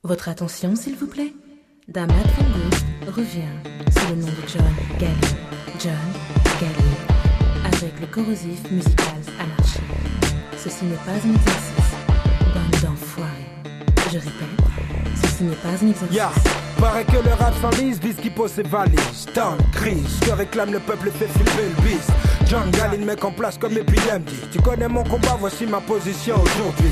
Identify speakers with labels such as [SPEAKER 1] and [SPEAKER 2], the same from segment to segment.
[SPEAKER 1] Votre attention, s'il vous plaît. Damat Van Ghost revient sous le nom de John Galli. John Galli, avec le corrosif musical Anarchie. Ceci n'est pas un exercice. Bande d'enfoirés. Je répète, ceci n'est pas un exercice.
[SPEAKER 2] Yeah. Paraît que le rap s'enlise, vise qui pose ses valises. Dans crise, que réclame le peuple fait flipper le bis. John Galli, mec en place comme épidémie. Tu connais mon combat, voici ma position aujourd'hui.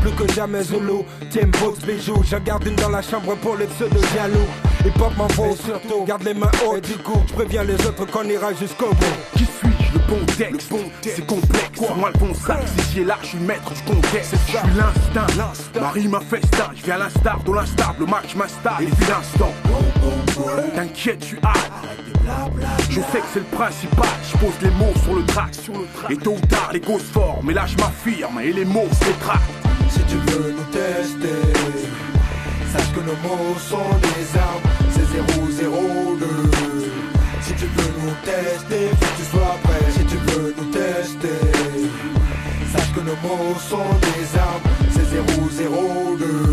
[SPEAKER 2] Plus que jamais Zulu, tiens box bijoux. J'en garde une dans la chambre pour les pseudo jaloux. Hip hop m'en vaut surtout, garde les mains hautes. Du coup, je préviens les autres qu'on ira jusqu'au bout.
[SPEAKER 3] Qui suis-je? Le bon texte, c'est complexe. Sur moi le bon sac, si j'y est là, je suis maître du contexte. Je suis l'instinct, Marie m'a festin. Je viens à l'instar de l'instable, le match m'installe et puis l'instant. T'inquiète, tu hâte. Je sais que c'est le principal, je pose les mots sur le track. Et tôt ou tard, les gosses forment, mais là je m'affirme et les mots se rétractent.
[SPEAKER 2] Si tu veux nous tester, sache que nos mots sont des armes, c'est 002. Si tu veux nous tester, faut que tu sois prêt. Si tu veux nous tester, sache que nos mots sont des armes, c'est 002.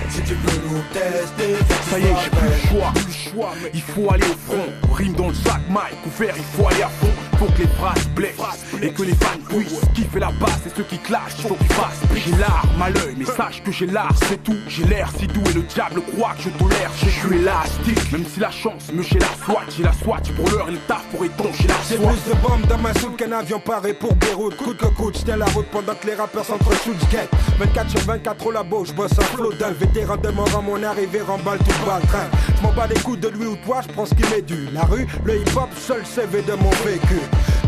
[SPEAKER 2] Si tu veux nous tester, faut que tu
[SPEAKER 3] ça y est,
[SPEAKER 2] sois
[SPEAKER 3] j'ai
[SPEAKER 2] prêt.
[SPEAKER 3] plus le choix, mais il faut aller au front. Rime dans le sac, mic ouvert, il faut aller à fond. Faut que les phrases blessent et que les fans puissent. Qui fait la basse et ceux qui clashent, faut qu'ils fassent. J'ai l'arme à l'œil, mais sache que j'ai l'art, c'est tout. J'ai l'air si doux et le diable croit que je tolère. Je suis élastique, même si la chance me chez la SWAT. J'ai la SWAT pour l'heure et le taf pour étancher la
[SPEAKER 2] J'ai
[SPEAKER 3] soie.
[SPEAKER 2] plus de bombes dans ma soupe qu'un avion paré pour Beyrouth. Coûte que coûte, j'tiens la route pendant que les rappeurs s'entrechoute. J'guette 24 sur 24 au labo, j'bosse en flot d'un vétéran de mort à mon arrivée, remballe tout bas le train. J'm'en bats les coups de lui ou toi, j'prends ce qui m'est dû. La rue, le hip-hop, seul CV de mon vécu.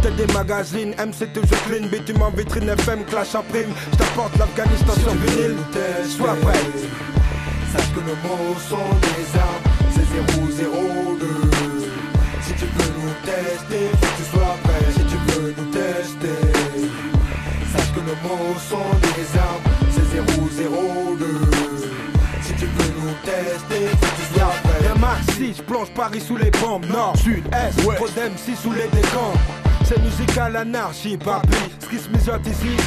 [SPEAKER 2] T'as des magazines, MC toujours clean, bitume en vitrine, FM, clash en prime. J't'apporte l'Afghanistan sur vinyle, sois prêt. Sache que nos mots sont des armes, c'est 002. Si tu veux nous tester, faut que tu sois prêt. Si tu veux nous tester, sache que nos mots sont des armes, c'est 002. Si tu veux nous tester, faut que tu sois prêt. Y'a Maxi, j'plonge Paris sous les bombes. Nord, sud, est, trop d'MC sous les décombres. C'est musical anarchie, papi. Ce qui se mijote ici,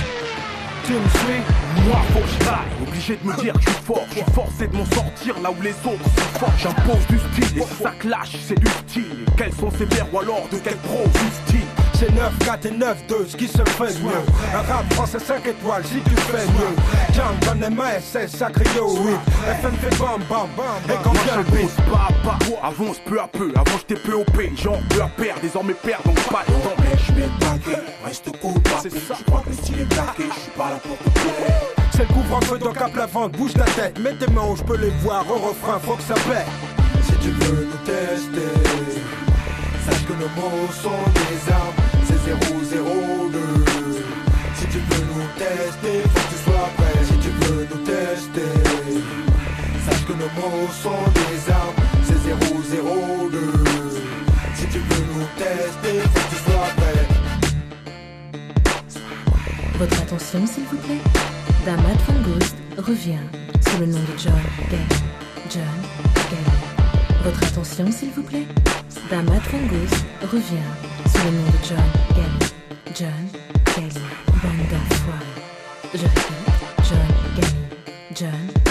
[SPEAKER 2] tu me suis.
[SPEAKER 3] Moi faut que je taille, obligé de me dire que je suis fort. Je suis forcé de m'en sortir là où les autres sont forts. J'impose du style, et si ça clash, c'est du style. Quels sont ces vers ou alors de quel pro du style?
[SPEAKER 2] C'est 9, 4 et 9, 2, ce qui se fait mieux. Un rap français 5 étoiles, si tu fais mieux. Jam, j'en ai ma SS, sacré yo, oui. FM fait bam, bam, bam. Et quand
[SPEAKER 3] Moi
[SPEAKER 2] vient le
[SPEAKER 3] je
[SPEAKER 2] beat,
[SPEAKER 3] pose pas à pas, avance peu à peu. Avant j'étais POP, genre peu à pair, désormais père donc pas de temps.
[SPEAKER 4] Je mets taqué, reste cool, papi. Je crois que le style est taqué, je suis pas là pour te plaire.
[SPEAKER 2] c'est le couvre-feu, donc cap la vente, bouge la tête. Mets tes mains où je peux les voir, au refrain, faut que ça paie. Si tu veux nous tester, sache que nos mots sont des armes, c'est 002. Si tu veux nous tester, faut que tu sois prêt. Si tu veux nous tester, sache que nos mots sont des armes, c'est 002. Si tu veux nous tester, faut que tu sois prêt.
[SPEAKER 1] Votre attention, s'il vous plaît. Damat Van Ghost revient sous le nom de John Galli. John Galli. Votre attention, s'il vous plaît. Damat Van Ghost revient sous le nom de John Galli. John Galli. Bande d'enfoirés. Je répète, John Galli. John